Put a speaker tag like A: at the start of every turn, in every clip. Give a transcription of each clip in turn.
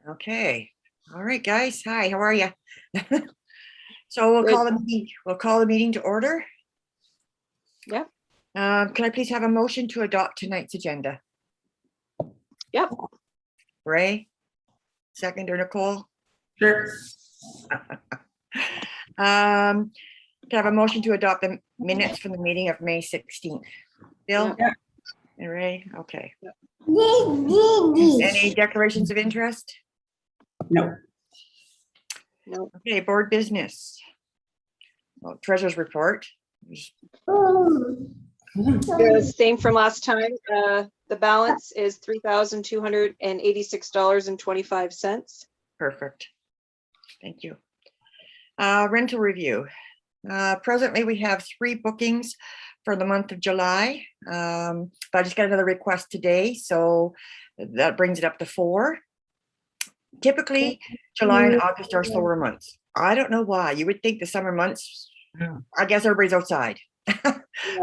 A: Okay. All right, guys. Hi, how are you? So we'll
B: Good.
A: call the meeting to order.
B: Yep.
A: Can I please have a motion to adopt tonight's agenda?
B: Yep.
A: Ray, second, or Nicole?
C: Sure.
A: Can I have a motion to adopt the minutes from the meeting of May 16th? Bill?
C: Yeah.
A: And Ray? Okay.
C: Any
A: Any declarations of interest?
C: No.
B: No.
A: Okay, board business. Well, treasurer's report.
B: The same from last time. The balance is $3,286.25.
A: Perfect. Thank you. Rental review. Presently, we have 3 bookings for the month of July. But I just got another request today, so that brings it up to 4. Typically, July and August are slower months. I don't know why. You would think the summer months, I guess everybody's outside.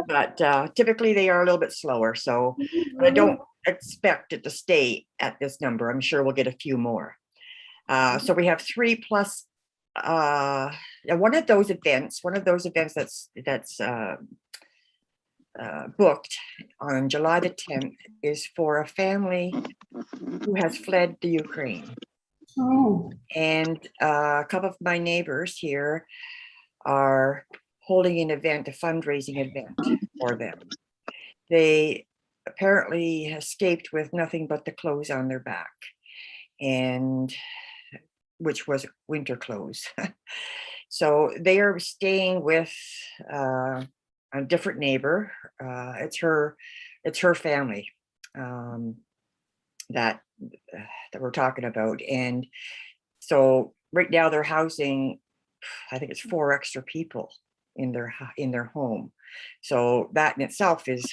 A: But typically they are a little bit slower. So I don't expect it to stay at this number. I'm sure we'll get a few more. So we have 3 plus one of those events that's booked on July the 10th is for a family who has fled the Ukraine.
C: Oh.
A: And a couple of my neighbors here are holding an event, a fundraising event for them. They apparently escaped with nothing but the clothes on their back, and which was winter clothes. So they are staying with a different neighbor. It's her family that we're talking about. And so right now they're housing, I think it's 4 extra people in their home. So that in itself is,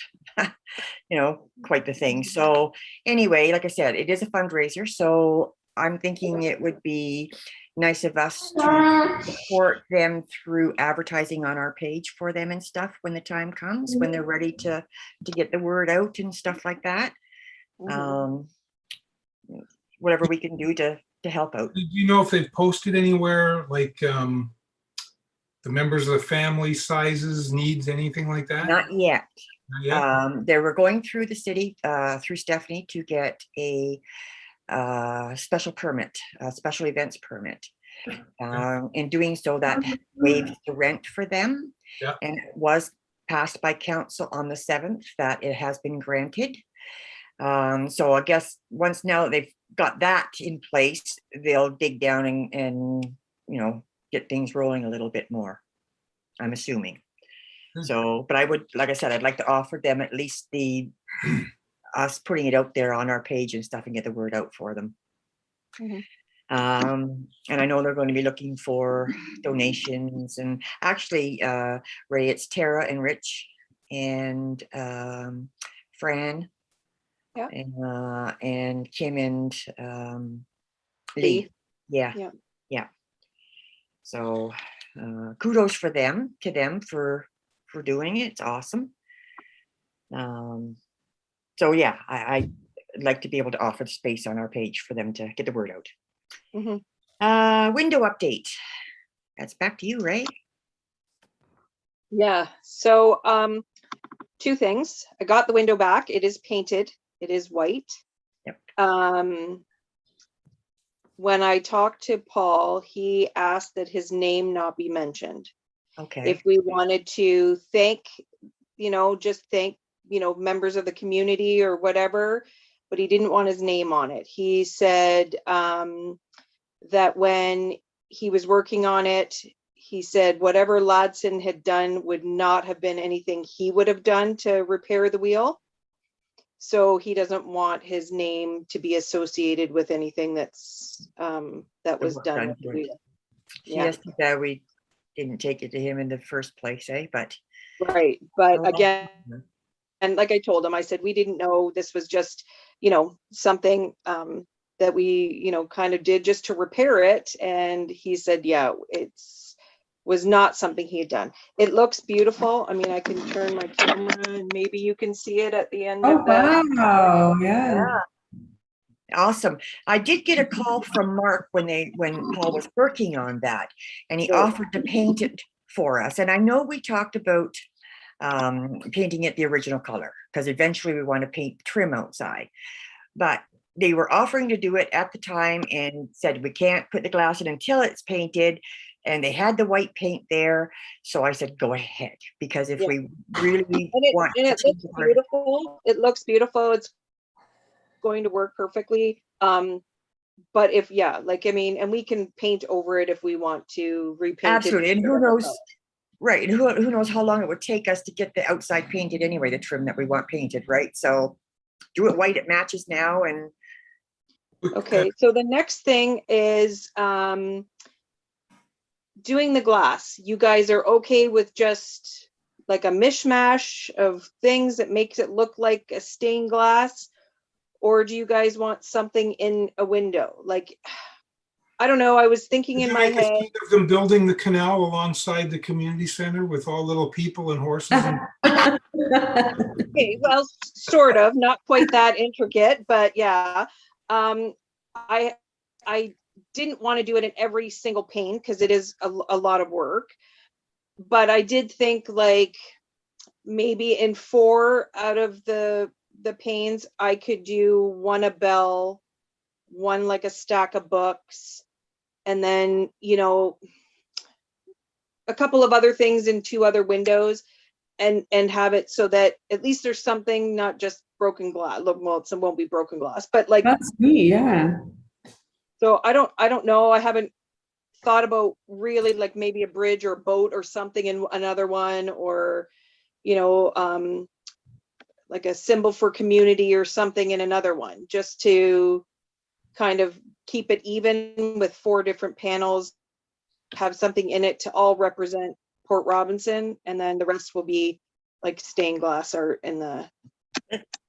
A: quite the thing. So anyway, like I said, it is a fundraiser. So I'm thinking it would be nice of us to support them through advertising on our page for them and stuff when the time comes, when they're ready to get the word out and stuff like that. Whatever we can do to help out.
D: Do you know if they've posted anywhere, like the members of the family sizes, needs, anything like that?
A: Not yet.
D: Not yet?
A: They were going through the city, through Stephanie, to get a special permit, a special events permit. In doing so, that waived the rent for them.
D: Yeah.
A: And it was passed by council on the 7th that it has been granted. So I guess once now they've got that in place, they'll dig down and get things rolling a little bit more, I'm assuming. So, but I would, like I said, I'd like to offer them at least us putting it out there on our page and stuff and get the word out for them. And I know they're going to be looking for donations, and actually Ray, it's Tara and Rich and Fran.
B: Yeah.
A: And Kim and Lee. Yeah. So kudos to them for doing it. It's awesome. So yeah, I'd like to be able to offer the space on our page for them to get the word out. Window update. That's back to you, Ray.
B: Yeah. So 2 things. I got the window back. It is painted. It is white.
A: Yep.
B: When I talked to Paul, he asked that his name not be mentioned.
A: Okay.
B: If we wanted to thank, just thank, members of the community or whatever, but he didn't want his name on it. He said that when he was working on it, he said whatever Ladson had done would not have been anything he would have done to repair the wheel. So he doesn't want his name to be associated with anything that's that was done with the wheel.
A: Yes, that we didn't take it to him in the first place, but
B: right. But again, and like I told him, I said we didn't know this was just something that we kind of did just to repair it. And he said, yeah, was not something he had done. It looks beautiful. I mean, I can turn my camera and maybe you can see it at the end of that.
C: Wow, yeah.
A: Awesome. I did get a call from Mark when Paul was working on that, and he
B: Good.
A: offered to paint it for us. And I know we talked about painting it the original color, because eventually we want to paint trim outside. But they were offering to do it at the time and said, we can't put the glass in until it's painted. And they had the white paint there. So I said, go ahead, because if
B: Yeah.
A: we really
B: And it,
A: want
B: and
A: to
B: it
A: change
B: looks
A: the color,
B: beautiful. It looks beautiful. It's going to work perfectly. But if, yeah, like, I mean, and we can paint over it if we want to repaint it.
A: absolutely. And who
B: whatever
A: knows,
B: color.
A: right? And who knows how long it would take us to get the outside painted anyway, the trim that we want painted, right? So do it white, it matches now. And
B: Okay, so the next thing is doing the glass. You guys are okay with just like a mishmash of things that makes it look like a stained glass? Or do you guys want something in a window? Like, I don't know, I was thinking in my head.
D: Of them building the canal alongside the community center with all little people and horses. And
B: Okay, well, sort of, not quite that intricate, but yeah. I didn't want to do it in every single pane because it is a lot of work. But I did think like maybe in 4 out of the panes, I could do one a bell, one like a stack of books, and then, you know, a couple of other things in 2 other windows, and have it so that at least there's something, not just broken glass. Look, well, it won't be broken glass, but like,
C: That's me, yeah.
B: so I don't know. I haven't thought about really like maybe a bridge or a boat or something in another one, or, you know, like a symbol for community or something in another one, just to kind of keep it even with 4 different panels, have something in it to all represent Port Robinson, and then the rest will be like stained glass art in the.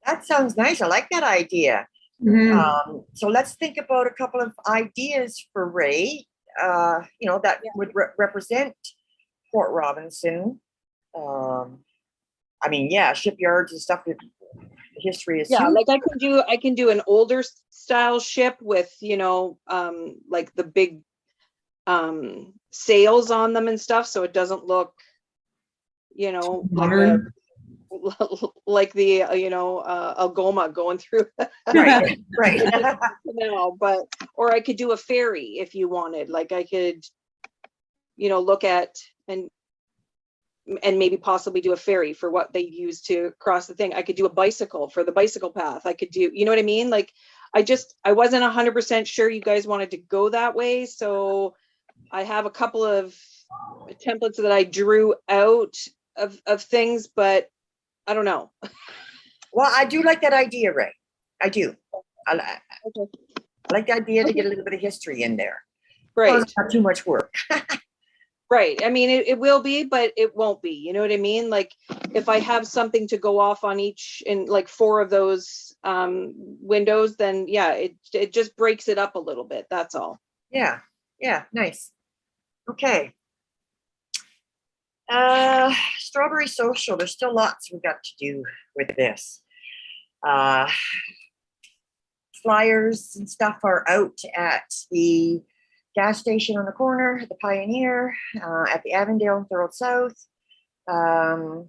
A: that sounds nice. I like that idea.
C: Mhm.
A: So let's think about a couple of ideas for Ray, you know, that would represent Port Robinson. I mean, yeah, shipyards and stuff. The history is
B: Yeah,
A: huge.
B: like I can do an older style ship with, you know, like the big sails on them and stuff, so it doesn't look, you know, like a
C: Modern.
B: like the you know, Algoma going through
A: Right, right.
B: now. But or I could do a ferry if you wanted. Like I could, you know, look at and maybe possibly do a ferry for what they use to cross the thing. I could do a bicycle for the bicycle path. I could do, you know what I mean? Like I wasn't 100% sure you guys wanted to go that way, so I have a couple of templates that I drew out of things, but I don't know.
A: Well, I do like that idea, Ray. I do. I
B: Okay.
A: like the idea to
B: Okay.
A: get a little bit of history in there. Well,
B: Right.
A: it's not too much work.
B: Right. I mean, it will be, but it won't be. You know what I mean? Like if I have something to go off on each in like 4 of those windows, then yeah, it just breaks it up a little bit. That's all.
A: Yeah, yeah, nice. Okay. Strawberry Social, there's still lots we've got to do with this. Flyers and stuff are out at the gas station on the corner, the Pioneer, at the Avondale and Thorold South. Our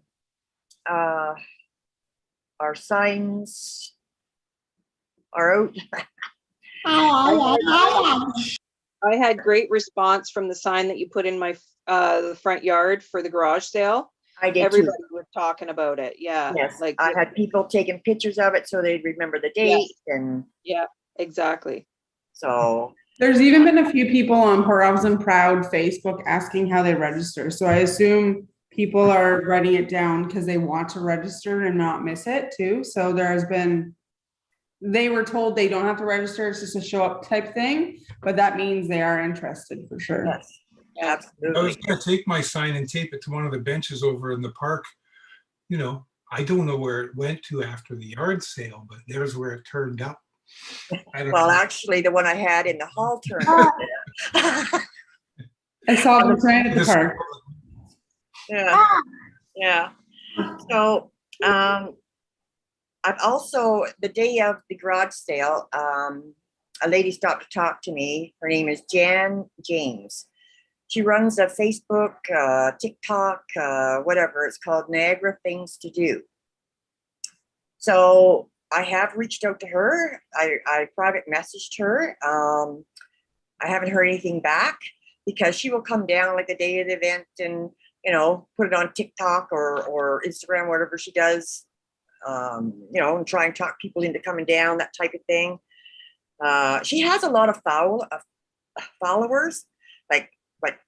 A: signs are out.
B: I had great response from the sign that you put in my the front yard for the garage sale.
A: I did
B: Everybody
A: too.
B: was talking about it. Yeah.
A: Yes,
B: Like
A: I had people taking pictures of it so they'd remember the date, and
B: yeah, exactly.
A: so
C: There's even been a few people on Port Robinson Proud Facebook asking how they register. So I assume people are writing it down because they want to register and not miss it too. So there has been, they were told they don't have to register, it's just a show up type thing, but that means they are interested for sure.
A: yes,
D: I was
A: absolutely.
D: gonna take my sign and tape it to one of the benches over in the park. You know, I don't know where it went to after the yard sale, but there's where it turned up. I don't
A: Well,
D: know.
A: actually, the one I had in the hall turned out there.
C: I saw them trying at the park.
A: Yeah, yeah. So, I I've also, the day of the garage sale, a lady stopped to talk to me. Her name is Jan James. She runs a Facebook, TikTok, whatever. It's called Niagara Things to Do. So I have reached out to her. I private messaged her. I haven't heard anything back because she will come down like the day of the event and, you know, put it on TikTok or Instagram, whatever she does, you know, and try and talk people into coming down, that type of thing. She has a lot of followers, like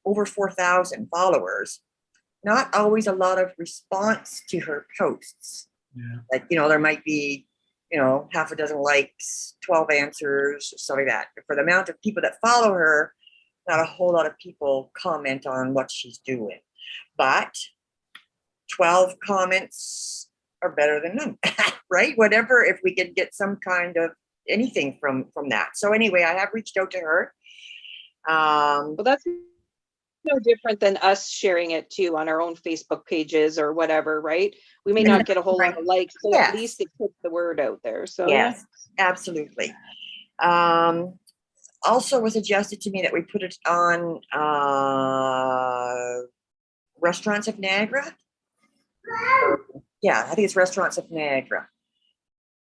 A: over 4,000 followers. Not always a lot of response to her posts.
D: Yeah.
A: Like, you know, there might be, you know, half a dozen likes, 12 answers, stuff like that. For the amount of people that follow her, not a whole lot of people comment on what she's doing. But 12 comments are better than none, right? Whatever, if we could get some kind of anything from that. So anyway, I have reached out to her.
B: Well, that's no different than us sharing it too on our own Facebook pages or whatever, right? We may not get a whole lot of likes, but
A: Yes.
B: at least it puts the word out there. So
A: Yes, absolutely. Also was suggested to me that we put it on Restaurants of Niagara. Yeah, I think it's Restaurants of Niagara.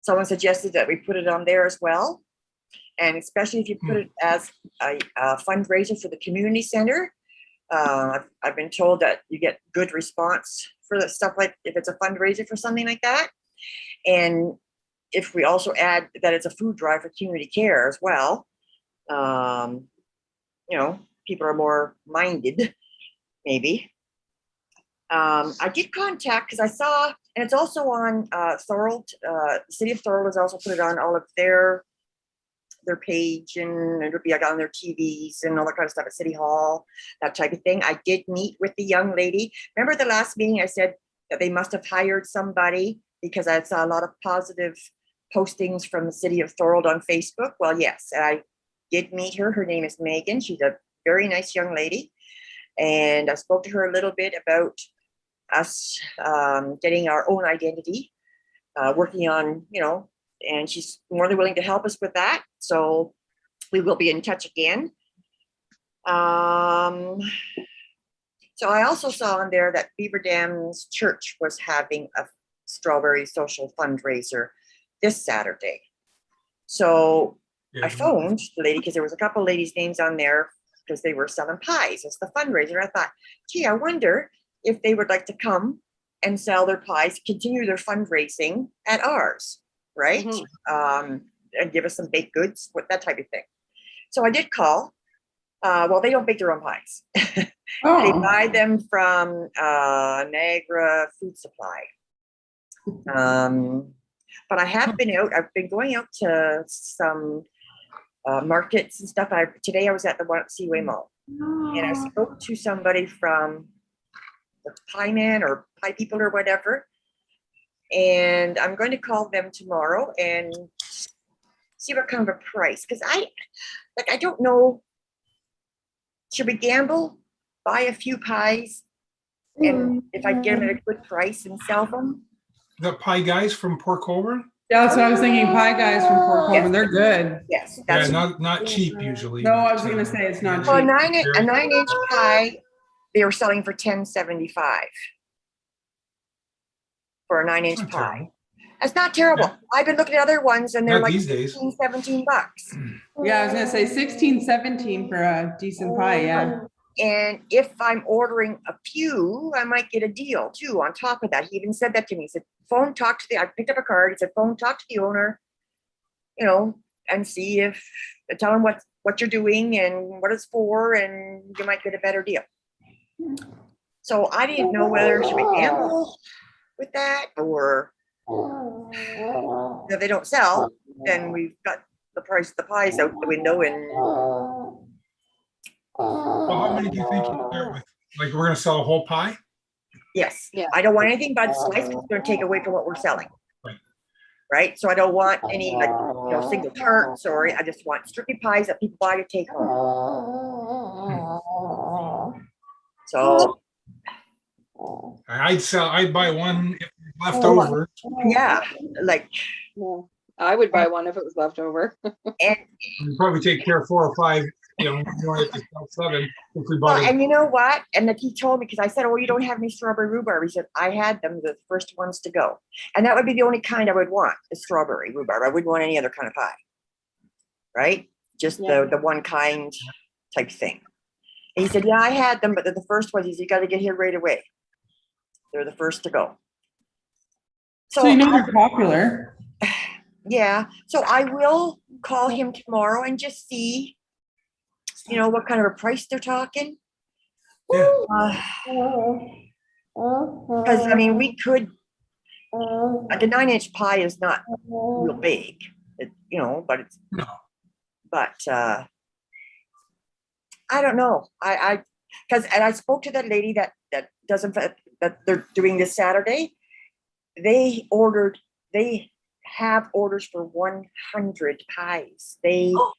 A: Someone suggested that we put it on there as well. And especially if you put it as a fundraiser for the community center. I've been told that you get good response for the stuff, like if it's a fundraiser for something like that. And if we also add that it's a food drive for community care as well, you know, people are more minded, maybe. I did contact, because I saw, and it's also on Thorold, the city of Thorold has also put it on all of their page, and it'll be like on their TVs and all that kind of stuff at City Hall, that type of thing. I did meet with the young lady. Remember the last meeting I said that they must have hired somebody because I saw a lot of positive postings from the city of Thorold on Facebook? Well, yes, I did meet her. Her name is Megan. She's a very nice young lady. And I spoke to her a little bit about us getting our own identity, working on, you know, and she's more than willing to help us with that. So we will be in touch again. So I also saw on there that Beaver Dam's church was having a strawberry social fundraiser this Saturday. So I phoned the lady because there was a couple of ladies' names on there because they were selling pies as the fundraiser. I thought, gee, I wonder if they would like to come and sell their pies, continue their fundraising at ours, right? And give us some baked goods, with that type of thing. So I did call. Well, they don't bake their own pies. They buy them from Niagara Food Supply. But I have been out. I've been going out to some markets and stuff. Today I was at the one at Seaway Mall, and I spoke to somebody from the Pie Man or Pie People or whatever, and I'm going to call them tomorrow and see what kind of a price, because I don't know. Should we gamble, buy a few pies, and if I get them at a good price and sell them?
D: The pie guys from Port Colborne?
C: Yeah, that's what I was thinking. Pie guys from Port Colborne, they're good.
A: Yes,
D: Yeah,
A: that's
D: not cheap usually.
C: No, I
D: but,
C: was gonna say it's not
A: well, a
C: cheap.
A: 9-inch pie. They were selling for $10.75 for a 9-inch
D: Not
A: pie.
D: terrible.
A: That's not terrible.
D: Yeah.
A: I've been looking at other ones and they're
D: Not
A: like
D: these days.
A: 16, 17 bucks.
C: Yeah, I was gonna say 16, 17 for a decent pie, yeah.
A: And if I'm ordering a few, I might get a deal too on top of that. He even said that to me. He said, I picked up a card. He said, talk to the owner, you know, and see if, tell him what you're doing and what it's for, and you might get a better deal. So I didn't know whether should we gamble with that, or if they don't sell, then we've got the price of the pies out the window. And
D: Well, how many do you think you start with? Like, we're gonna sell a whole pie?
A: yes,
B: Yeah.
A: I don't want anything but slice. It's going to take away from what we're selling.
D: Right.
A: Right. So I don't want any single tarts, or I just want strictly pies that people buy to take home. So
D: I'd buy one if left over.
A: Yeah, like,
B: Yeah. I would buy one if it was left over.
A: and
D: We'd probably take care of 4 or 5, you know, we only have to sell 7 if we
A: well,
D: bought it.
A: and you know what? And like he told me, because I said, "Oh, you don't have any strawberry rhubarb." He said, "I had them, the first ones to go, and that would be the only kind I would want, is strawberry rhubarb. I wouldn't want any other kind of pie, right? Just
B: Yeah.
A: the one kind type thing." And he said, "Yeah, I had them, but they're the first ones. He said, you got to get here right away. They're the first to go."
C: So you know they're popular.
A: Yeah, so I will call him tomorrow and just see, you know, what kind of a price they're talking.
D: Yeah.
A: Because I mean, we could. The 9-inch pie is not real big, you know, but it's.
D: No.
A: But I don't know. Because and I spoke to that lady that doesn't that they're doing this Saturday. They have orders for 100 pies.
C: Wow.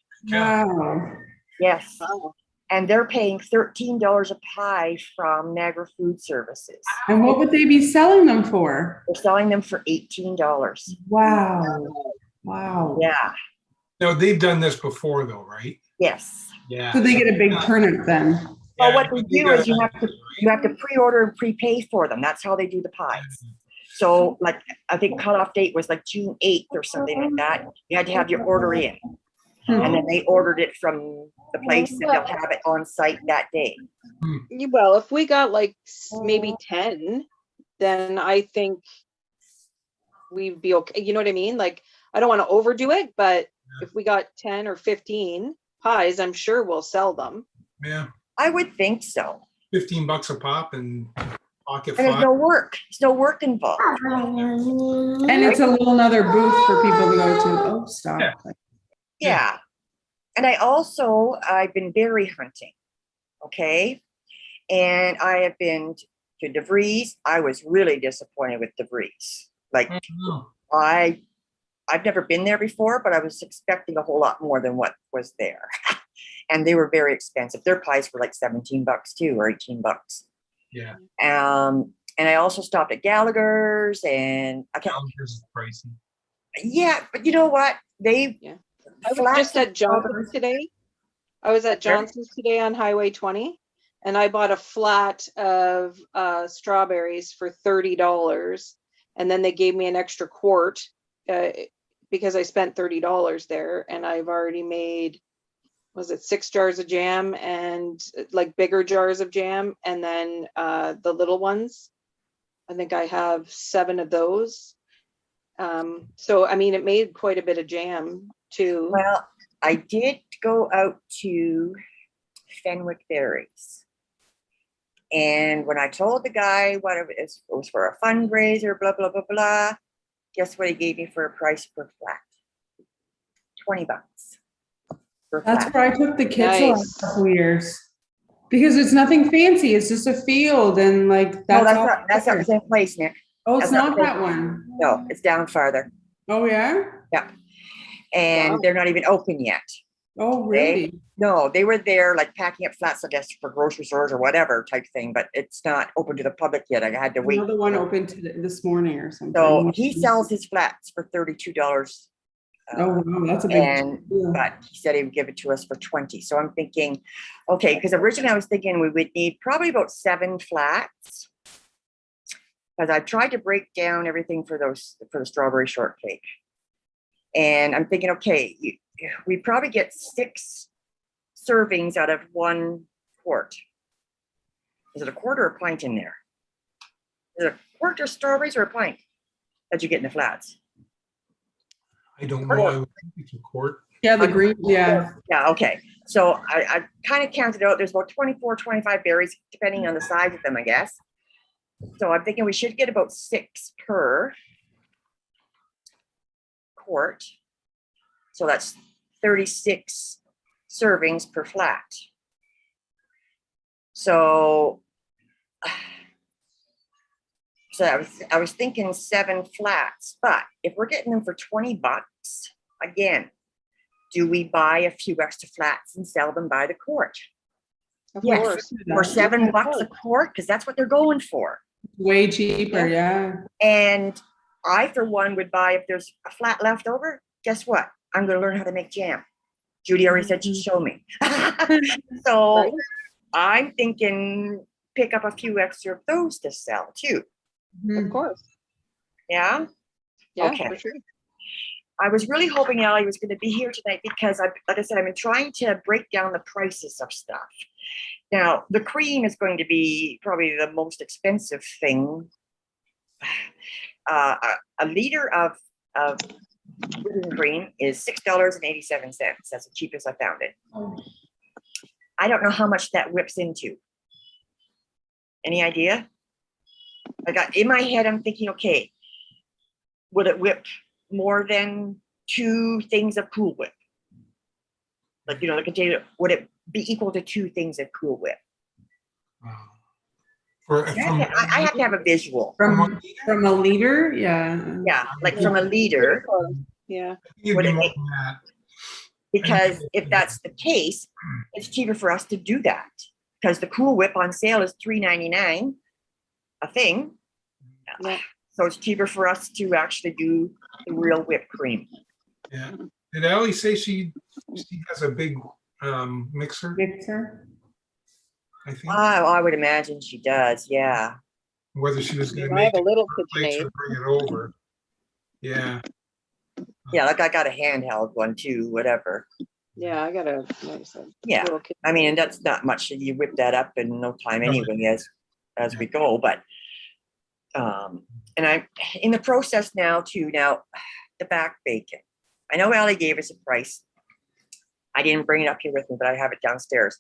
A: Yes.
B: Wow.
A: And they're paying $13 a pie from Niagara Food Services.
C: And what would they be selling them for?
A: They're selling them for $18.
C: Wow. Wow.
A: Yeah.
D: No, they've done this before though, right?
A: Yes.
D: Yeah.
C: So they get a big turnip then.
A: Well,
D: Yeah,
A: what they
D: but they
A: do is
D: gotta-
A: you have to pre-order and prepay for them. That's how they do the pies. So like, I think cutoff date was like June 8th or something like that. You had to have your order in. And then they ordered it from the place and they'll have it on site that day.
B: Well, if we got like maybe 10, then I think we'd be okay. You know what I mean? Like, I don't want to overdo it, but if we got 10 or 15 pies, I'm sure we'll sell them.
D: Yeah,
A: I would think so.
D: $15 a pop and pocket
A: And there's
D: 5.
A: no work. There's no work involved.
C: And it's a little another booth for people to go to. Oh, stop.
D: Yeah.
A: Yeah. And I've been berry hunting. Okay. And I have been to DeVries. I was really disappointed with DeVries. Like,
D: Oh,
A: I've never been there before, but I was expecting a whole lot more than what was there. And they were very expensive. Their pies were like $17 too, or $18.
D: yeah.
A: And I also stopped at Gallagher's and
D: Gallagher's is pricey.
A: yeah, but you know what?
B: I was just at Johnson's today. I was at Johnson's today on Highway 20, and I bought a flat of strawberries for $30, and then they gave me an extra quart because I spent $30 there, and I've already made, was it 6 jars of jam, and like bigger jars of jam, and then the little ones. I think I have 7 of those. So I mean, it made quite a bit of jam too.
A: Well, I did go out to Fenwick Berries. And when I told the guy what it was for a fundraiser, blah, blah, blah, blah, guess what he gave me for a price per flat? $20 per
C: That's
A: flat.
C: where I took the kids the
B: Nice.
C: last couple years. Because it's nothing fancy. It's just a field and like
A: No,
C: that's all.
A: that's not the same place, Nick.
C: Oh, it's
A: that's not
C: not
A: the
C: that
A: same-
C: one.
A: No, it's down farther.
C: Oh, yeah?
A: And
B: Wow.
A: they're not even open yet.
C: Oh, really?
A: No, they were there like packing up flats, I guess, for grocery stores or whatever type thing, but it's not open to the public yet. I had to wait.
C: Another one opened this morning or something.
A: So he sells his flats for $32.
C: Oh, wow, that's a big
A: And
C: deal.
A: but he said he would give it to us for 20. So I'm thinking, okay, because originally I was thinking we would need probably about 7 flats. Because I tried to break down everything for the strawberry shortcake. And I'm thinking, okay, we probably get 6 servings out of 1 quart. Is it a quart or a pint in there? Is it a quart of strawberries or a pint that you get in the flats?
D: I don't know. I would think it's a quart.
C: Yeah, the green, yeah.
A: Yeah, okay. So I kind of counted out, there's about 24, 25 berries, depending on the size of them, I guess. So I'm thinking we should get about 6 per quart. So that's 36 servings per flat. So I was thinking 7 flats, but if we're getting them for $20, again, do we buy a few extra flats and sell them by the quart?
B: Of
A: Yes.
B: course.
A: For $7 a quart, because that's what they're going for.
C: Way cheaper, yeah.
A: And I, for one, would buy, if there's a flat left over, guess what? I'm gonna learn how to make jam. Judy already said she'd show me. So
B: Right.
A: I'm thinking pick up a few extra of those to sell too.
B: Of course.
A: Yeah.
B: Yeah,
A: Okay.
B: for sure.
A: I was really hoping Allie was going to be here tonight because like I said, I've been trying to break down the prices of stuff. Now, the cream is going to be probably the most expensive thing. A liter of whipping cream is $6.87. That's the cheapest I found it. I don't know how much that whips into. Any idea? I got in my head, I'm thinking, okay, would it whip more than 2 things of Cool Whip? Like, the container, would it be equal to 2 things of Cool Whip? I have to have a visual.
C: From a liter, yeah.
A: Yeah, like from a liter.
B: Yeah.
A: Would it make, because if that's the case, it's cheaper for us to do that. Because the Cool Whip on sale is $3.99 a thing.
B: Yeah.
A: So it's cheaper for us to actually do the real whipped cream.
D: Yeah. Did Allie say she has a big mixer?
C: Mixer.
D: I think.
A: I would imagine she does. Yeah.
D: Whether she was going to
B: I
D: make
B: have a little
D: plates
B: KitchenAid.
D: or bring it over. Yeah.
A: Yeah, like I got a handheld one too, whatever.
B: Yeah, I got a
A: Yeah.
B: little
A: I mean, and that's not much. You whip that up in no time anyway as we go. But and I'm in the process now too. Now, the back bacon. I know Allie gave us a price. I didn't bring it up here with me, but I have it downstairs.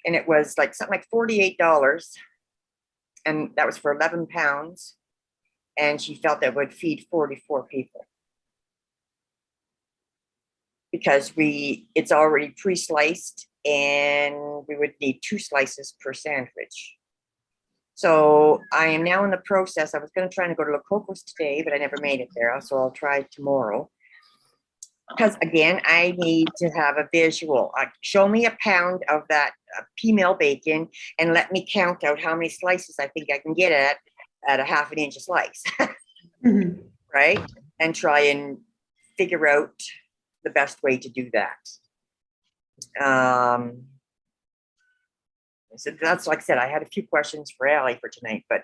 A: And it was like something like $48. And that was for 11 pounds. And she felt that would feed 44 people. Because it's already pre-sliced and we would need 2 slices per sandwich. So I am now in the process. I was going to try to go to La Coco's today, but I never made it there. So I'll try tomorrow. Because again, I need to have a visual. Show me a pound of that female bacon and let me count out how many slices I think I can get at a half an inch a slice. Right? And try and figure out the best way to do that. So that's, like I said, I had a few questions for Allie for tonight, but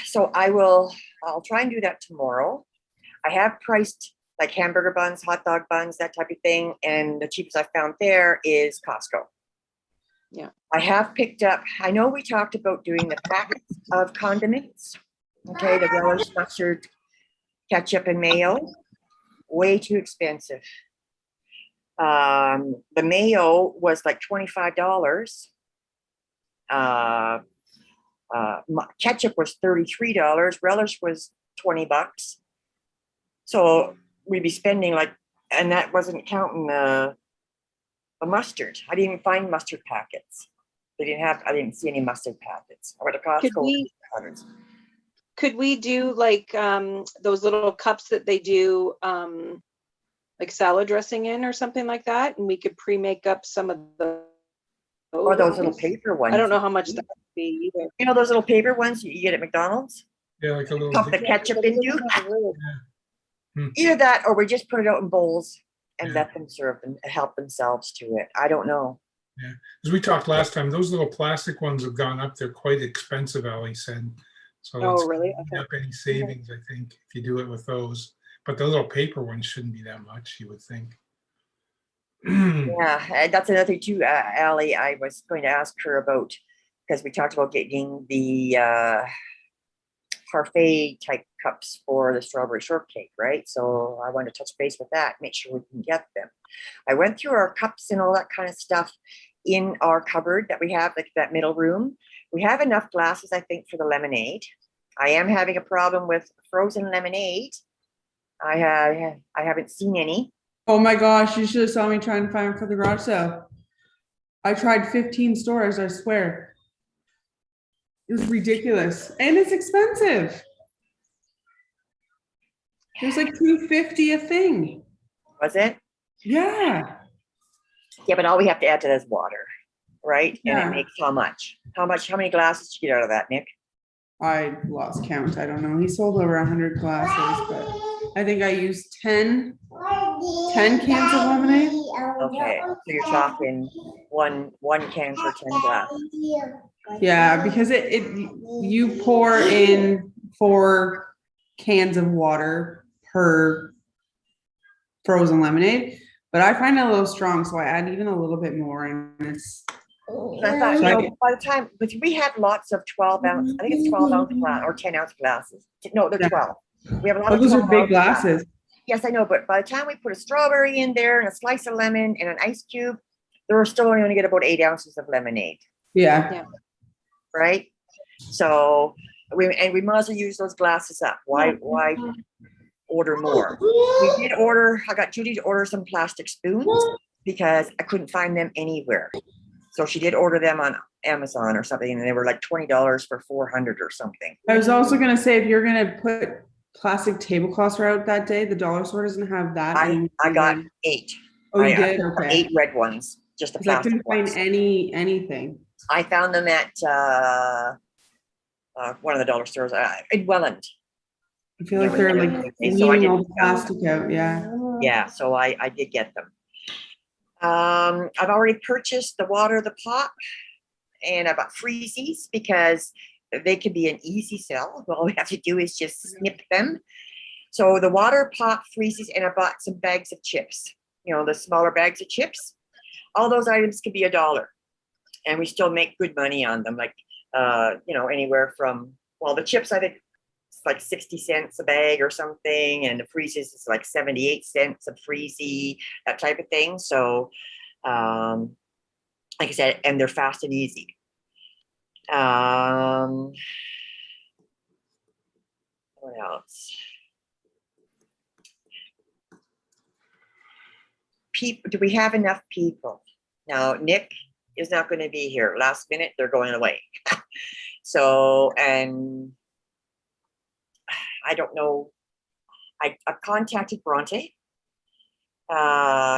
A: so I'll try and do that tomorrow. I have priced like hamburger buns, hot dog buns, that type of thing. And the cheapest I found there is Costco.
B: Yeah.
A: I have picked up, I know we talked about doing the packets of condiments. Okay, the relish, mustard, ketchup, and mayo. Way too expensive. The mayo was like $25. Ketchup was $33. Relish was $20. So we'd be spending and that wasn't counting the mustard. I didn't even find mustard packets. I didn't see any mustard packets. I went to Costco.
B: Could we do like those little cups that they do like salad dressing in or something like that? And we could pre-make up some of those.
A: Or those little paper ones.
B: I don't know how much that would be either.
A: You know those little paper ones you get at McDonald's?
D: Yeah, like a little.
A: Pump the ketchup into?
D: Hmm.
A: Either that or we just put it out in bowls and let them serve and help themselves to it. I don't know.
D: Yeah, as we talked last time, those little plastic ones have gone up. They're quite expensive, Allie said. So
B: Oh, really?
D: Okay. Up any savings, I think, if you do it with those. But the little paper ones shouldn't be that much, you would think.
A: Yeah, and that's another thing too, Allie. I was going to ask her about, because we talked about getting the parfait type cups for the strawberry shortcake, right? So I want to touch base with that, make sure we can get them. I went through our cups and all that kind of stuff in our cupboard that we have, like that middle room. We have enough glasses, I think, for the lemonade. I am having a problem with frozen lemonade. I haven't seen any.
C: Oh my gosh, you should have saw me trying to find for the garage sale. I tried 15 stores, I swear. It was ridiculous. And it's expensive. It was like $2.50 a thing.
A: Was it?
C: Yeah.
A: Yeah, but all we have to add to that is water, right?
C: Yeah.
A: And it makes how much? How many glasses did you get out of that, Nick?
C: I lost count. I don't know. He sold over 100 glasses, but I think I used 10 cans of lemonade.
A: Okay, so you're talking one can for 10 glasses.
C: Yeah, because you pour in 4 cans of water per frozen lemonade, but I find it a little strong, so I add even a little bit more, and it's.
A: I thought,
C: So I-
A: by the time, because we had lots of 12-ounce, I think it's 12-ounce glass or 10-ounce glasses. No, they're
C: Yeah.
A: 12. We have a lot
C: Oh,
A: of
C: those are
A: 12-ounce
C: big glasses.
A: Yes, I know, but by the time we put a strawberry in there and a slice of lemon and an ice cube, there were still only going to get about 8 ounces of lemonade,
C: Yeah.
A: right? So we might as well use those glasses up. Why order more? I got Judy to order some plastic spoons because I couldn't find them anywhere. So she did order them on Amazon or something, and they were like $20 for 400 or something.
C: I was also gonna say, if you're gonna put plastic tablecloths out that day, the dollar store doesn't have that.
A: I got 8.
C: Oh, you
A: I
C: did?
A: got
C: Okay.
A: 8 red ones, just the
C: 'Cause I couldn't
A: plastic
C: find
A: ones.
C: anything.
A: I found them at one of the dollar stores in Welland.
C: I feel like they're like
A: So I
C: weeding all the
A: didn't-
C: plastic out, yeah.
A: Yeah, so I did get them. I've already purchased the water, the pot, and I bought freezies because they can be an easy sell. All we have to do is just snip them. So the water, pot, freezies, and I bought some bags of chips. You know, the smaller bags of chips. All those items could be $1, and we still make good money on them. Like, anywhere from, well, the chips, I think it's like 60 cents a bag or something, and the freezes is like 78 cents a freezy, that type of thing. So, like I said, and they're fast and easy. What else? People, do we have enough people? Now, Nick is not going to be here. Last minute, they're going away. So, and I don't know. I've contacted Bronte.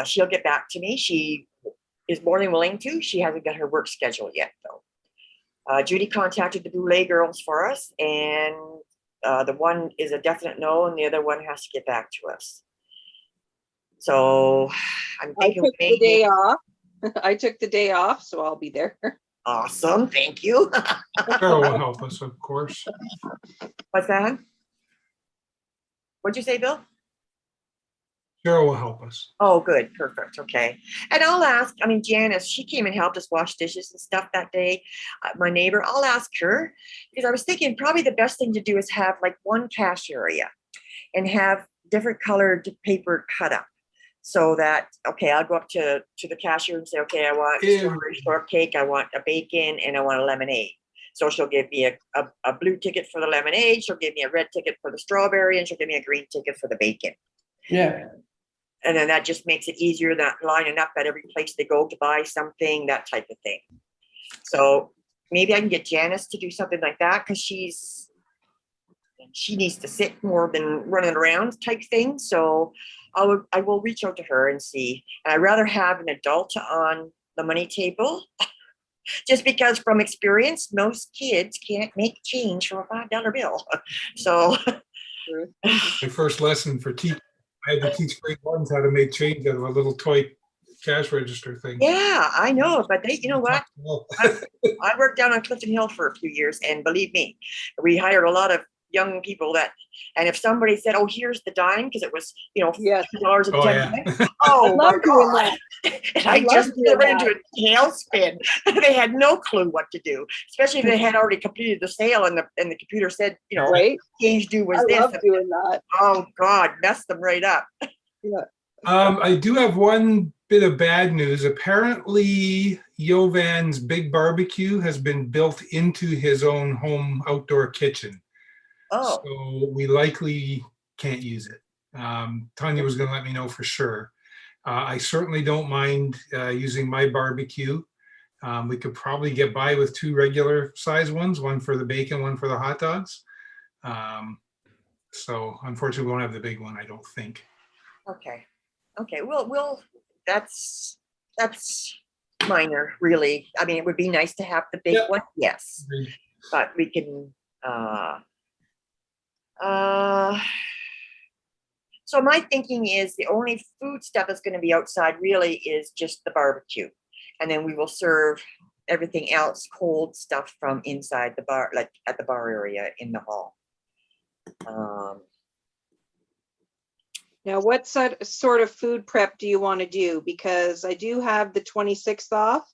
A: She'll get back to me. She is more than willing to. She hasn't got her work schedule yet, though. Judy contacted the Boulay girls for us, and the one is a definite no, and the other one has to get back to us. So I'm
B: I
A: thinking
B: took the day off. I took the day off, so I'll be there.
A: Awesome, thank you.
D: Carol will help us, of course.
A: What's that? What'd you say, Bill?
D: Carol will help us.
A: Oh, good, perfect, okay. And I'll ask, Janice, she came and helped us wash dishes and stuff that day. My neighbor, I'll ask her, because I was thinking probably the best thing to do is have like one cash area and have different colored paper cut up. So that, okay, I'll go up to the cashier and say, okay, I want a strawberry shortcake, I want a bacon, and I want a lemonade. So she'll give me a blue ticket for the lemonade, she'll give me a red ticket for the strawberry, and she'll give me a green ticket for the bacon.
C: Yeah.
A: And then that just makes it easier, that lining up at every place they go to buy something, that type of thing. So maybe I can get Janice to do something like that, because she needs to sit more than running around type thing. So I will reach out to her and see. And I'd rather have an adult on the money table, just because from experience, most kids can't make change from a $5 bill. So
D: My first lesson for teaching, I had to teach grade ones how to make change out of a little toy cash register thing.
A: yeah, I know, but you know what? I worked down on Clifton Hill for a few years, and believe me, we hired a lot of young people and if somebody said, oh, here's the dime, because it was,
B: Yes.
A: $2 and
D: Oh,
A: 10
D: yeah.
A: cents. Oh, my
B: Love doing
A: God.
B: that.
A: And
B: I
A: I
B: love
A: just
B: doing
A: went into a tailspin. They had no clue what to do, especially if they had already completed the sale and the computer said,
B: Right?
A: change due was
B: I
A: this.
B: love doing that.
A: Oh, God, messed them right up.
B: Yeah.
D: I do have one bit of bad news. Apparently, Yovan's big barbecue has been built into his own home outdoor kitchen.
A: Oh,
D: So we likely can't use it. Tanya was going to let me know for sure. I certainly don't mind using my barbecue. We could probably get by with 2 regular size ones, one for the bacon, one for the hot dogs. So unfortunately, we won't have the big one, I don't think.
A: okay. We'll that's minor, really. It would be nice to have the big
D: Yeah.
A: one, yes, but we can Uh, uh, so my thinking is the only food stuff that's going to be outside really is just the barbecue. And then we will serve everything else, cold stuff from inside the bar, like at the bar area in the hall.
B: Now, what sort of food prep do you want to do? Because I do have the 26th off,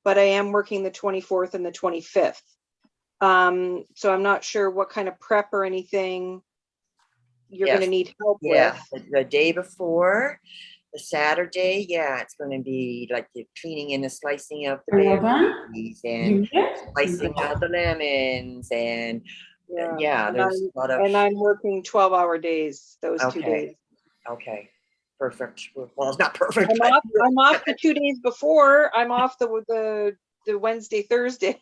B: but I am working the 24th and the 25th. So I'm not sure what kind of prep or anything you're
A: Yes.
B: going to need help
A: Yeah,
B: with.
A: the day before, the Saturday, yeah, it's going to be like the cleaning and the slicing of the
C: Well done.
A: berries and
C: Yes.
A: slicing of the lemons and yeah,
B: and
A: there's a lot of.
B: And I'm working 12-hour days, those 2
A: Okay.
B: days.
A: Okay, perfect. Well, it's not perfect.
B: I'm
A: but-
B: off, I'm off the 2 days before. I'm off the Wednesday, Thursday.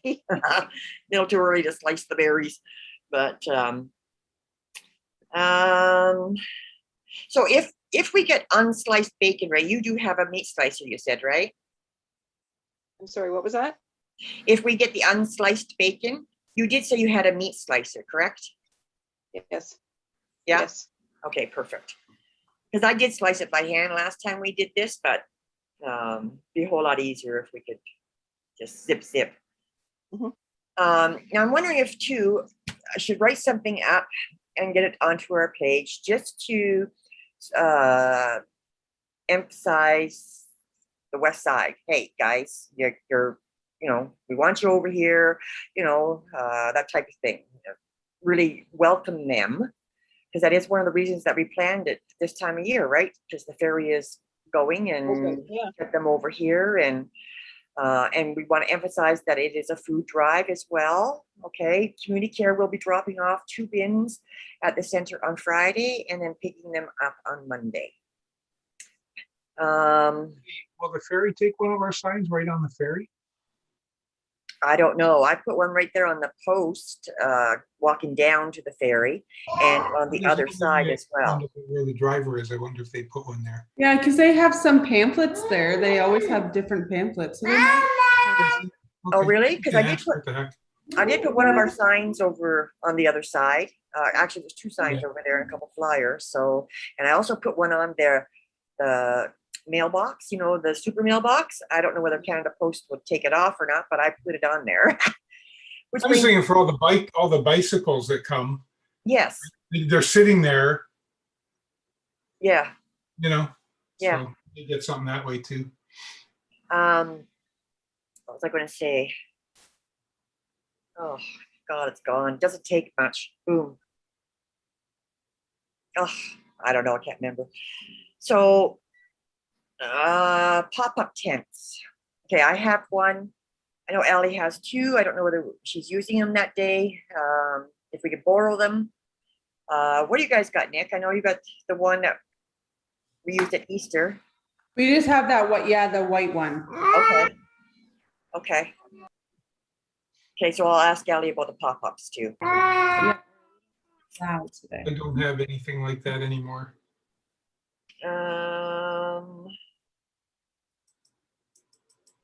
A: No, too early to slice the berries, but so if we get unsliced bacon, Ray, you do have a meat slicer, you said, right?
B: I'm sorry, what was that?
A: If we get the unsliced bacon, you did say you had a meat slicer, correct?
B: Yes.
A: Yeah.
B: Yes.
A: Okay, perfect. Because I did slice it by hand last time we did this, but be a whole lot easier if we could just zip.
B: Mhm.
A: Now I'm wondering if too, I should write something up and get it onto our page just to emphasize the west side. Hey guys, you're we want you over here, that type of thing. Really welcome them, because that is one of the reasons that we planned it this time of year, right? Because the ferry is going and
B: Okay, yeah.
A: get them over here, and we want to emphasize that it is a food drive as well. Okay, community care will be dropping off 2 bins at the center on Friday and then picking them up on Monday.
D: Will the ferry take one of our signs right on the ferry?
A: I don't know. I put one right there on the post, walking down to the ferry, and on the other side as well.
D: I wonder where the driver is. I wonder if they put one there.
C: Yeah, because they have some pamphlets there. They always have different pamphlets. So they might-
A: Oh,
D: Okay.
A: really? Because
D: Yeah,
A: I
D: what the heck?
A: did put one of our signs over on the other side. Actually, there's 2 signs over there and a couple flyers. So, and I also put one on there, the mailbox, the super mailbox. I don't know whether Canada Post would take it off or not, but I put it on there. Which
D: I was
A: brings,
D: thinking for all the bicycles that come,
A: yes,
D: they're sitting there,
A: yeah.
D: Yeah.
A: Yeah.
D: So you get something that way too.
A: What was I going to say? Oh God, it's gone. Doesn't take much. Boom. Oh, I don't know. I can't remember. So, pop-up tents. Okay, I have one. I know Ellie has 2. I don't know whether she's using them that day. If we could borrow them. What do you guys got, Nick? I know you got the one that we used at Easter.
C: We just have that the white one.
A: Okay. Okay, so I'll ask Ellie about the pop-ups too.
C: Wow, today.
D: I don't have anything like that anymore.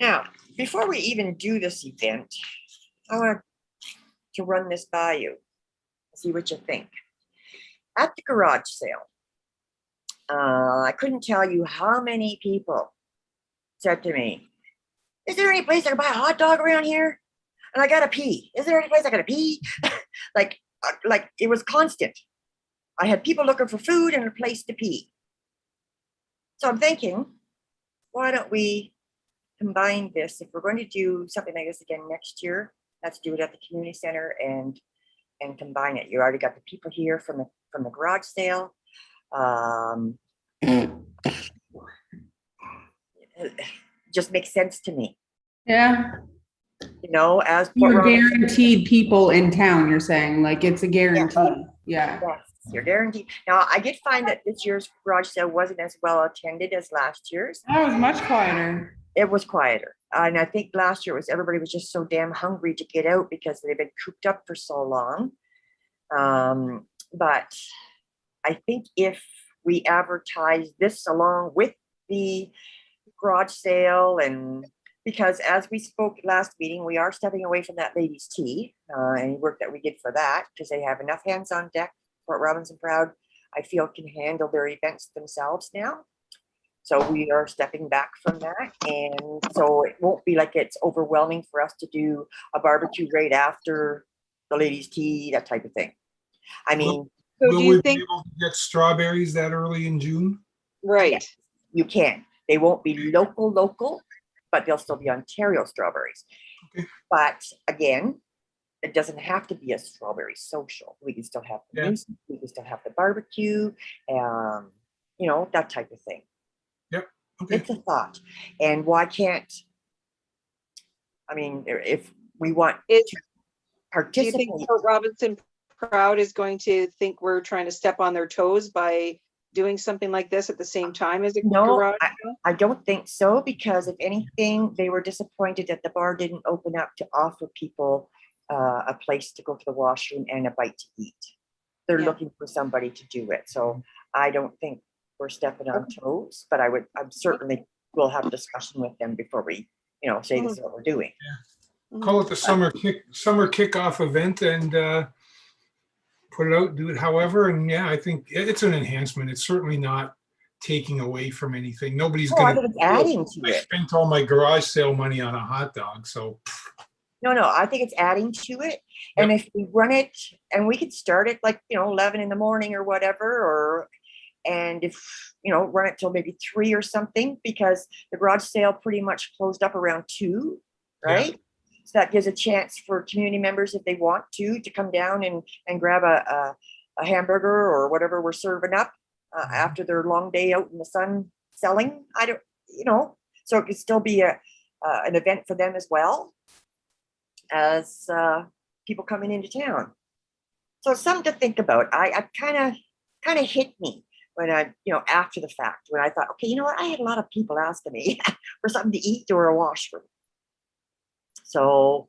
A: Now, before we even do this event, I want to run this by you, see what you think. At the garage sale, I couldn't tell you how many people said to me, "Is there any place I can buy a hot dog around here? And I gotta pee. Is there any place I gotta pee?" like it was constant. I had people looking for food and a place to pee. So I'm thinking, why don't we combine this? If we're going to do something like this again next year, let's do it at the community center and combine it. You already got the people here from the garage sale. Just makes sense to me.
C: Yeah.
A: As
C: You're guaranteed people in town, you're saying, like it's a guarantee. Yeah.
A: Yes, you're guaranteed. Now, I did find that this year's garage sale wasn't as well attended as last year's.
C: That was much quieter.
A: It was quieter. And I think last year everybody was just so damn hungry to get out because they've been cooped up for so long. But I think if we advertise this along with the garage sale and because as we spoke last meeting, we are stepping away from that ladies' tea, any work that we did for that, because they have enough hands on deck. Fort Robinson Proud, I feel, can handle their events themselves now. So we are stepping back from that. And so it won't be like it's overwhelming for us to do a barbecue right after the ladies' tea, that type of thing. I mean,
B: So
D: Will
B: do
D: we
B: you
D: be
B: think,
D: able to get strawberries that early in June?
B: right,
A: you can. They won't be local, but they'll still be Ontario strawberries.
D: Okay.
A: But again, it doesn't have to be a strawberry social. We can still have the
D: Yeah.
A: music, we can still have the barbecue, you know, that type of thing.
D: Okay.
A: It's a thought. And why can't, I mean, if we want
B: Is-
A: to
B: do you
A: participate,
B: think Fort Robinson Proud is going to think we're trying to step on their toes by doing something like this at the same time as a
A: no,
B: garage?
A: I don't think so, because if anything, they were disappointed that the bar didn't open up to offer people a place to go to the washroom and a bite to eat. They're
B: Yeah.
A: looking for somebody to do it. So I don't think we're stepping on toes, but I'm certainly will have a discussion with them before we, you know, say this is what we're doing.
D: Call it the summer kickoff event and put it out, do it however. And yeah, I think it's an enhancement. It's certainly not taking away from anything. Nobody's
A: Oh, I
D: gonna.
A: think it's adding to
D: I
A: it.
D: spent all my garage sale money on a hot dog, so
A: No, I think it's adding to it. And if we run it, and we could start it like, you know, 11 in the morning or whatever, and if, you know, run it till maybe 3 or something, because the garage sale pretty much closed up around 2, right? So that gives a chance for community members, if they want to come down and grab a hamburger or whatever we're serving up after their long day out in the sun selling. I don't, you know, so it could still be an event for them as well as people coming into town. So it's something to think about. I kind of hit me when I, you know, after the fact, when I thought, okay, you know what, I had a lot of people asking me for something to eat or a washroom. So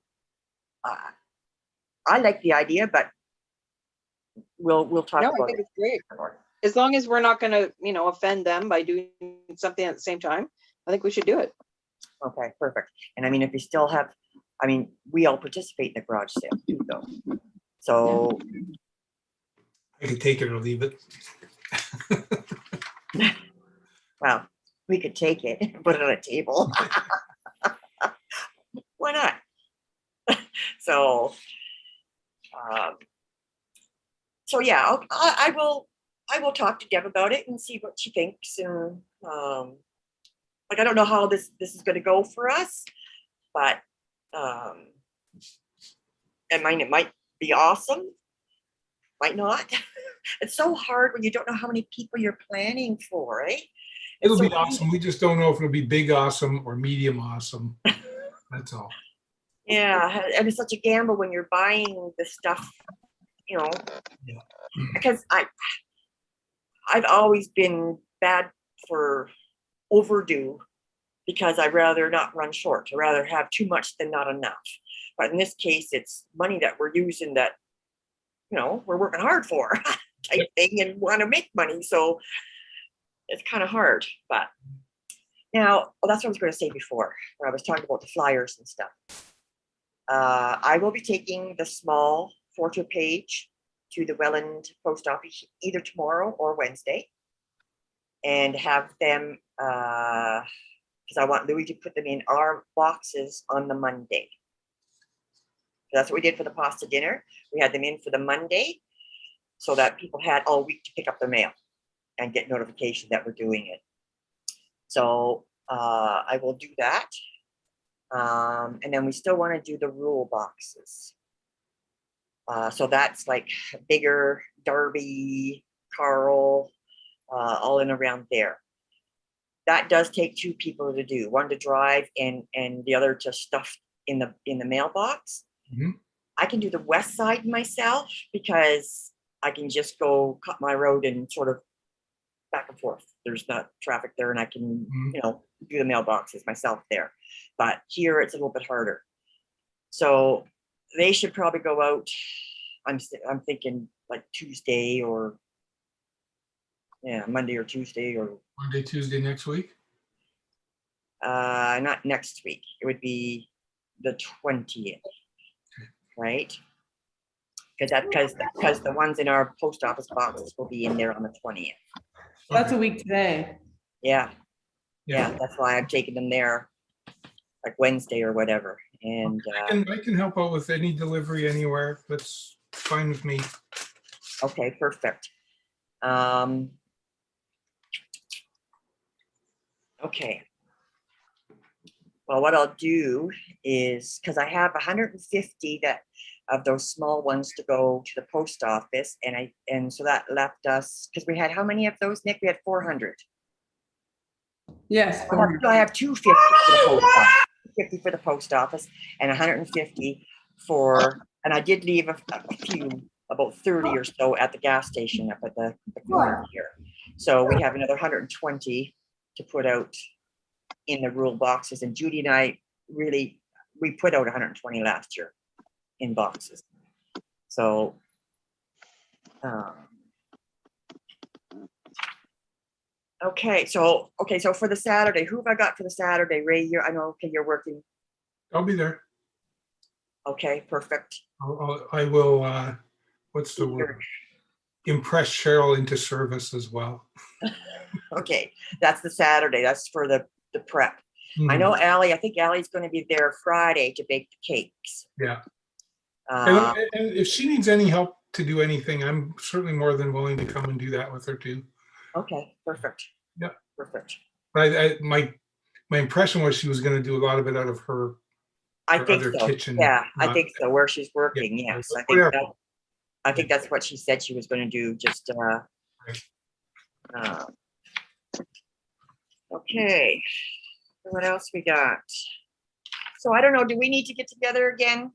A: I like the idea, but we'll talk
B: No, I
A: about
B: think
A: it.
B: it's great. As long as we're not gonna, you know, offend them by doing something at the same time, I think we should do it.
A: Okay, perfect. And I mean, if we still have, I mean, we all participate in the garage sale too, though. So
D: I could take it or leave it.
A: well, we could take it and put it on a table. Why not? So, so yeah, I will talk to Deb about it and see what she thinks. And like, I don't know how this is going to go for us, but it might be awesome, might not. It's so hard when you don't know how many people you're planning for, right?
D: It'll be awesome. We just don't know if it'll be big awesome or medium awesome. That's all.
A: Yeah, and it's such a gamble when you're buying the stuff, you know,
D: Yeah.
A: because I've always been bad for overdue, because I'd rather not run short. I'd rather have too much than not enough. But in this case, it's money that we're using that, you know, we're working hard for type thing and want to make money. So it's kind of hard. But now, that's what I was going to say before, when I was talking about the flyers and stuff. I will be taking the small photo page to the Welland post office either tomorrow or Wednesday, and have them, because I want Louis to put them in our boxes on the Monday. That's what we did for the pasta dinner. We had them in for the Monday so that people had all week to pick up their mail and get notification that we're doing it. So I will do that. And then we still want to do the rule boxes. So that's like bigger, Darby, Carl, all in around there. That does take 2 people to do, one to drive and the other to stuff in the mailbox.
D: Mhm.
A: I can do the west side myself, because I can just go cut my road and sort of back and forth. There's not traffic there, and I can, you know, do the mailboxes myself there. But here it's a little bit harder. So they should probably go out. I'm thinking like Tuesday or Monday or Tuesday or
D: Monday, Tuesday next week.
A: not next week. It would be the 20th, right? Because the ones in our post office boxes will be in there on the 20th.
C: That's a week today.
A: Yeah,
D: Yeah.
A: yeah, that's why I've taken them there like Wednesday or whatever. And
D: I can help out with any delivery anywhere. That's fine with me.
A: okay, perfect. Okay. Well, what I'll do is, because I have 150 of those small ones to go to the post office, and so that left us, because we had how many of those, Nick? We had 400.
C: Yes.
A: So I have 250 for the post office, 50 for the post office, and 150 for, and I did leave a few, about 30 or so at the gas station up at the corner here. So we have another 120 to put out in the rural boxes, and Judy and I we put out 120 last year in boxes. So okay, so for the Saturday, who have I got for the Saturday? Ray, I know, okay, you're working.
D: I'll be there.
A: Okay, perfect.
D: I will, what's the word? Impress Cheryl into service as well.
A: Okay, that's the Saturday. That's for the prep. I
D: Mhm.
A: know Allie, I think Allie's going to be there Friday to bake the cakes.
D: Yeah. And if she needs any help to do anything, I'm certainly more than willing to come and do that with her too.
A: Okay, perfect.
D: Yeah.
A: Perfect.
D: But my impression was she was going to do a lot of it out of her
A: I think
D: other
A: so.
D: kitchen.
A: Yeah, I think so. Where she's working,
D: Yeah,
A: yes.
D: whatever.
A: I think that's what she said she was going to do. Just okay. What else we got? So I don't know. Do we need to get together again?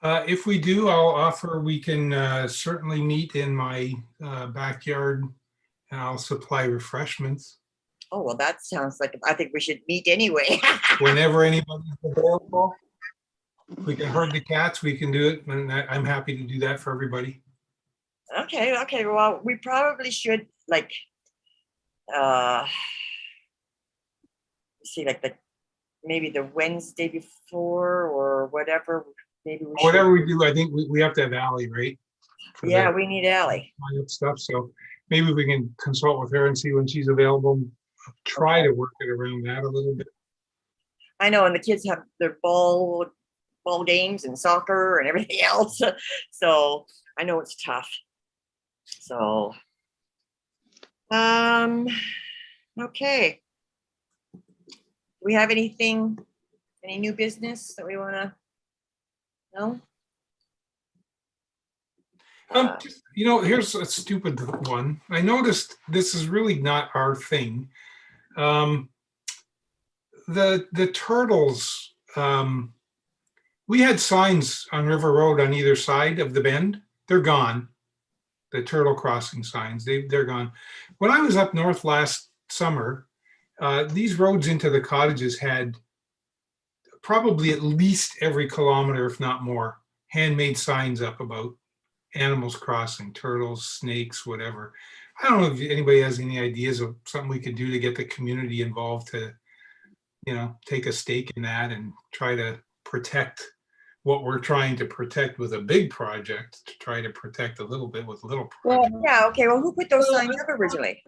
D: If we do, I'll offer we can certainly meet in my backyard, and I'll supply refreshments
A: Oh, well, that sounds like, I think we should meet anyway.
D: whenever anybody's available. If we can herd the cats, we can do it, and I'm happy to do that for everybody.
A: Okay. Well, we probably should like see, like maybe the Wednesday before or whatever. Maybe we
D: Whatever
A: should.
D: we do, I think we have to have Ally, right? For
A: Yeah,
D: the
A: we need Allie.
D: lineup stuff. So maybe we can consult with her and see when she's available. Try to work it around that a little bit.
A: I know, and the kids have their ball games and soccer and everything else. So I know it's tough. So okay. Do we have any new business that we want to know?
D: Here's a stupid one. I noticed this is really not our thing. The turtles, we had signs on River Road on either side of the bend. They're gone. The turtle crossing signs, they're gone. When I was up north last summer, these roads into the cottages had probably at least every kilometer, if not more, handmade signs up about animals crossing, turtles, snakes, whatever. I don't know if anybody has any ideas of something we could do to get the community involved to, take a stake in that and try to protect what we're trying to protect with a big project, to try to protect a little bit with little project.
A: Yeah, okay. Well, who put those signs up originally?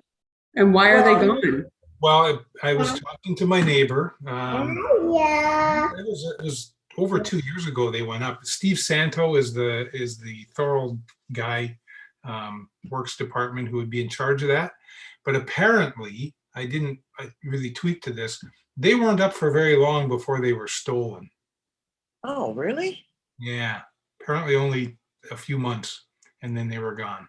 C: And why are they gone?
D: Well, I was talking to my neighbor.
A: Yeah.
D: It was over 2 years ago they went up. Steve Santo is the Thorold guy, works department, who would be in charge of that. But apparently, I really tweaked to this. They weren't up for very long before they were stolen.
A: Oh, really?
D: Yeah, apparently only a few months, and then they were gone.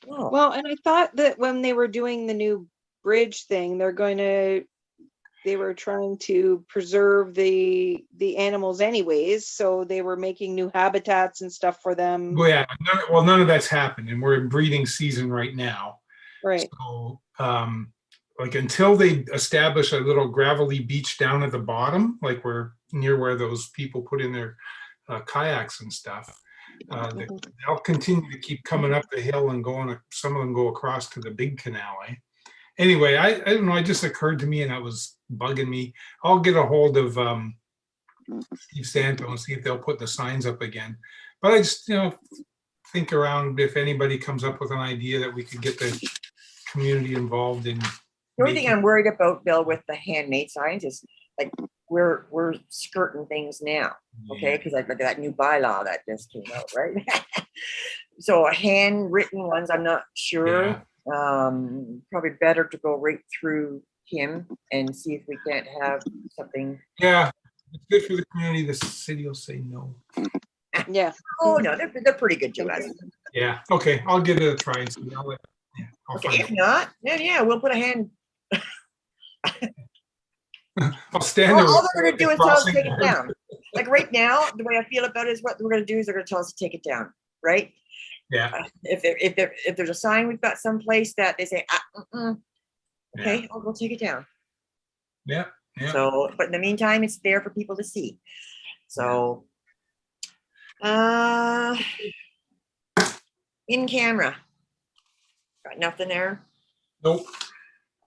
A: Oh.
B: Well, and I thought that when they were doing the new bridge thing, they were trying to preserve the animals anyways, so they were making new habitats and stuff for them.
D: Well, yeah, none of that's happened, and we're in breeding season right now.
B: Right.
D: So, until they establish a little gravelly beach down at the bottom, like we're near where those people put in their kayaks and stuff, they'll continue to keep coming up the hill and going. Some of them go across to the big canal, Anyway, I don't know, it just occurred to me and that was bugging me. I'll get a hold of Steve Santo and see if they'll put the signs up again. But I just, think around if anybody comes up with an idea that we could get the community involved in.
A: The only thing I'm worried about, Bill, with the handmade signs is like we're skirting things now, okay? Because like that new bylaw that just came out, right? So handwritten ones, I'm not sure. Probably better to go right through him and see if we can't have something.
D: Yeah, it's good for the community. The city will say no.
B: Yeah.
A: Oh no, they're pretty good to us.
D: Yeah, okay, I'll give it a try and see. I'll
A: Okay,
D: find
A: if not, then yeah, we'll put a hand.
D: out. I'll stand there.
A: All they're gonna do is tell us to
D: crossing
A: take it
D: guard.
A: down. Like right now, the way I feel about it is what we're gonna do is they're gonna tell us to take it down, right?
D: Yeah,
A: If there's a sign we've got someplace that they say, okay, we'll take it down.
D: yeah.
A: So, but in the meantime, it's there for people to see. So, in camera. Got nothing there.
D: Nope.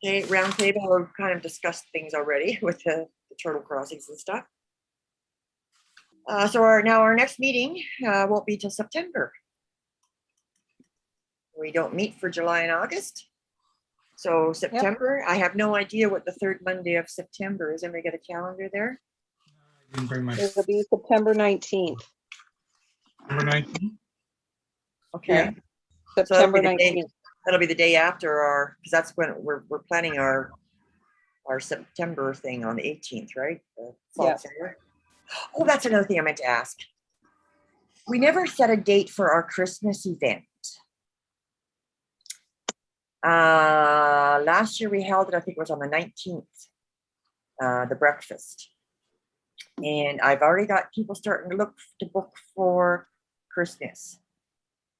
A: Okay, round table, we've kind of discussed things already with the turtle crossings and stuff. So our next meeting won't be till September. We don't meet for July and August. So September, I have no idea what the third Monday of September is. Anybody got a calendar there?
D: I didn't bring my
B: It'll be September 19th.
D: number 19.
A: Okay.
C: Yeah.
B: September
A: that'll be the day-
B: 19th.
A: That'll be the day after our, because that's when we're planning our September thing on the 18th, right? The fall
B: Yeah.
A: fair. Oh, that's another thing I meant to ask. We never set a date for our Christmas event. Last year we held it, I think it was on the 19th, the breakfast. And I've already got people starting to book for Christmas.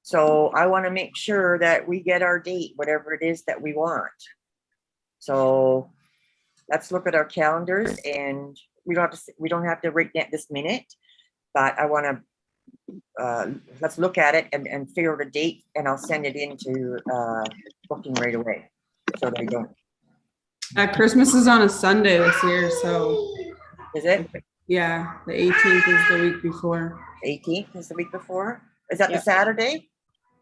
A: So I want to make sure that we get our date, whatever it is that we want. So let's look at our calendars, and we don't have to write that this minute, but I want to let's look at it and figure out a date, and I'll send it into booking right away, so they don't.
C: Christmas is on a Sunday this year, so
A: Is it
C: yeah, the 18th is the week before.
A: 18th? Is the week before? Is that
B: Yeah.
A: the Saturday?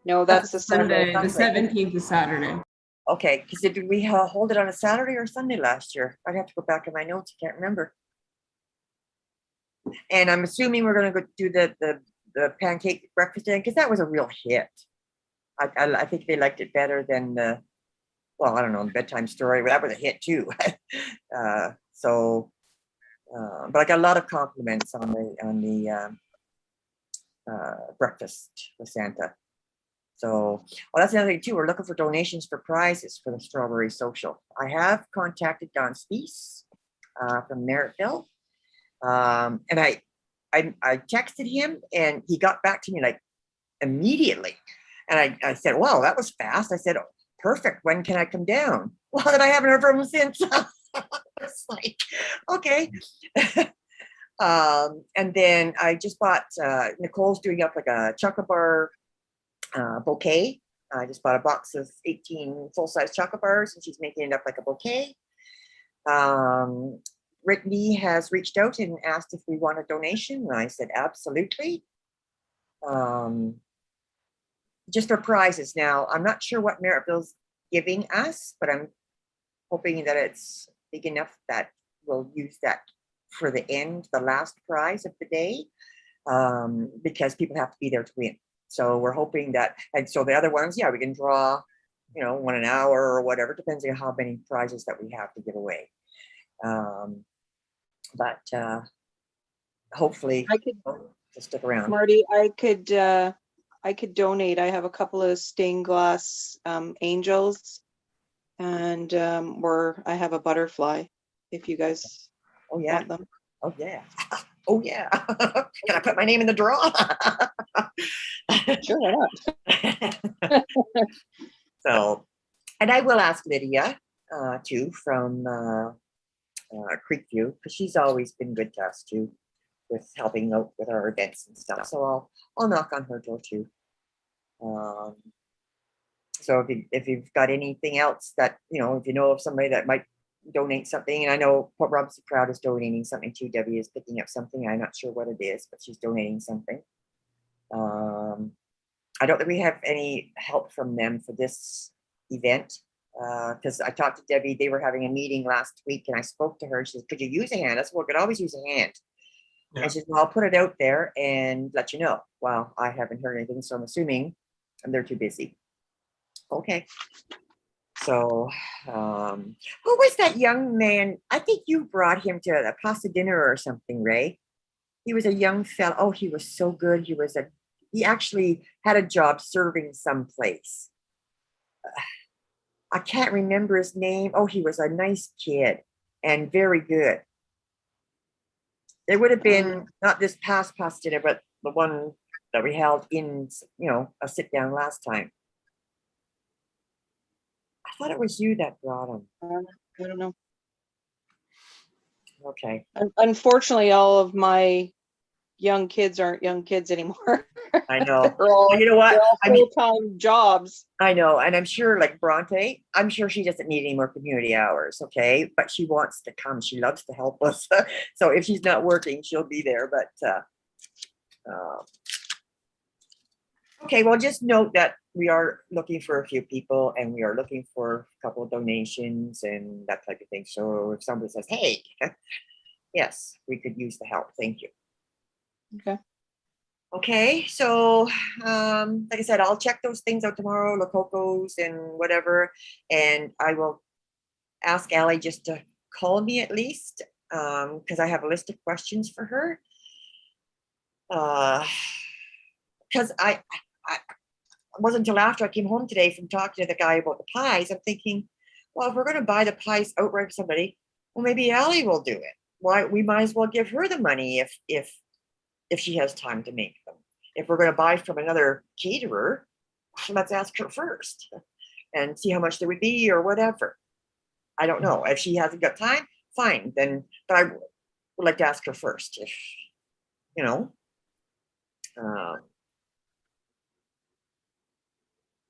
B: No, that's the Sunday.
C: The 17th is Saturday.
A: Okay, because did we hold it on a Saturday or Sunday last year? I'd have to go back in my notes. I can't remember. And I'm assuming we're going to go do the pancake breakfast thing, because that was a real hit. I think they liked it better than the, well, I don't know, the bedtime story. Well, that was a hit too. But I got a lot of compliments on the breakfast with Santa. So, that's another thing too. We're looking for donations for prizes for the Strawberry Social. I have contacted Don Spees from Merrittville, and I texted him, and he got back to me like immediately. And I said, "Wow, that was fast." I said, "Oh, perfect. When can I come down?" Well, then I haven't heard from him since. It's like, okay. And then I just bought, Nicole's doing up like a chocolate bar bouquet. I just bought a box of 18 full-size chocolate bars, and she's making it up like a bouquet. Brittany has reached out and asked if we want a donation, and I said absolutely. Just for prizes. Now, I'm not sure what Merrittville's giving us, but I'm hoping that it's big enough that we'll use that for the last prize of the day, because people have to be there to win. So we're hoping that, and so the other ones, yeah, we can draw, one an hour or whatever, depends on how many prizes that we have to give away. But hopefully
B: I could,
A: to stick around.
B: Marty, I could donate. I have a couple of stained glass angels, and I have a butterfly, if you guys
A: Oh yeah.
B: want them.
A: Oh yeah. Oh yeah. Can I put my name in the draw?
B: Sure, why not?
A: So, and I will ask Lydia too from Creekview, because she's always been good to us too, with helping out with our events and stuff. So I'll knock on her door too. So if you've got anything else that, if you know of somebody that might donate something, and I know Port Robinson Proud is donating something too. Debbie is picking up something. I'm not sure what it is, but she's donating something. I don't think we have any help from them for this event. Because I talked to Debbie, they were having a meeting last week, and I spoke to her. She said, could you use a hand? I said, well, I could always use a hand.
D: Yeah.
A: And she said, well, I'll put it out there and let you know. Well, I haven't heard anything, so I'm assuming they're too busy. Okay. So, who was that young man? I think you brought him to a pasta dinner or something, Ray. He was a young fella. Oh, he was so good. He actually had a job serving someplace. I can't remember his name. Oh, he was a nice kid and very good. It would have been not this past pasta dinner, but the one that we held in, a sit down last time. I thought it was you that brought him.
B: I don't know.
A: Okay.
B: Unfortunately, all of my young kids aren't young kids anymore.
A: I know.
B: They're all,
A: Well, you know what?
B: they're all
A: I mean,
B: full-time jobs.
A: I know. And I'm sure like Bronte, I'm sure she doesn't need any more community hours. Okay. But she wants to come. She loves to help us. So if she's not working, she'll be there. But okay, well, just note that we are looking for a few people and we are looking for a couple of donations and that type of thing. So if somebody says, hey, yes, we could use the help. Thank you.
B: Okay.
A: Okay, so like I said, I'll check those things out tomorrow, Lococos and whatever, and I will ask Allie just to call me at least, because I have a list of questions for her. Because I it wasn't until after I came home today from talking to the guy about the pies, I'm thinking, well, if we're going to buy the pies outright for somebody, well, maybe Allie will do it. Why, we might as well give her the money if she has time to make them. If we're going to buy from another caterer, let's ask her first and see how much there would be or whatever. I don't know. If she hasn't got time, fine. Then, but I would like to ask her first. If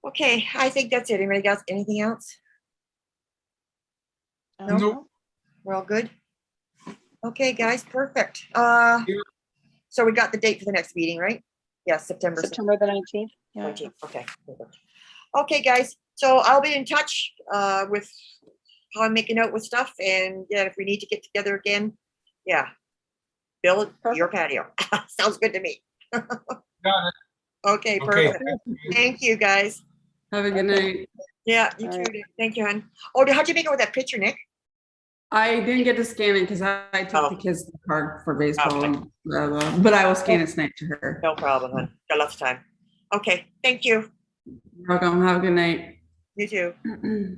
A: okay, I think that's it. Anybody got anything else? No?
D: Nope.
A: We're all good. Okay, guys, perfect. So we got the date for the next meeting, right? Yes, September
B: the 19th. Yeah.
A: 19th. Okay. Perfect. Okay, guys. So I'll be in touch with how I'm making out with stuff, and yeah, if we need to get together again, yeah, build your patio. Sounds good to me.
D: Got it.
A: Okay,
D: Okay.
A: perfect. Thank you, guys.
C: Have a good night.
A: Yeah, you
B: All
A: too.
B: right.
A: Thank you, hon. Oh, how'd you make it with that picture, Nick?
C: I didn't get to scan it because I took the kids the card for baseball,
A: Okay.
C: and blah, blah, but I will scan it tonight to her.
A: No problem, hon. Got lots of time. Okay, thank you.
C: Welcome. Have a good night.
A: You too.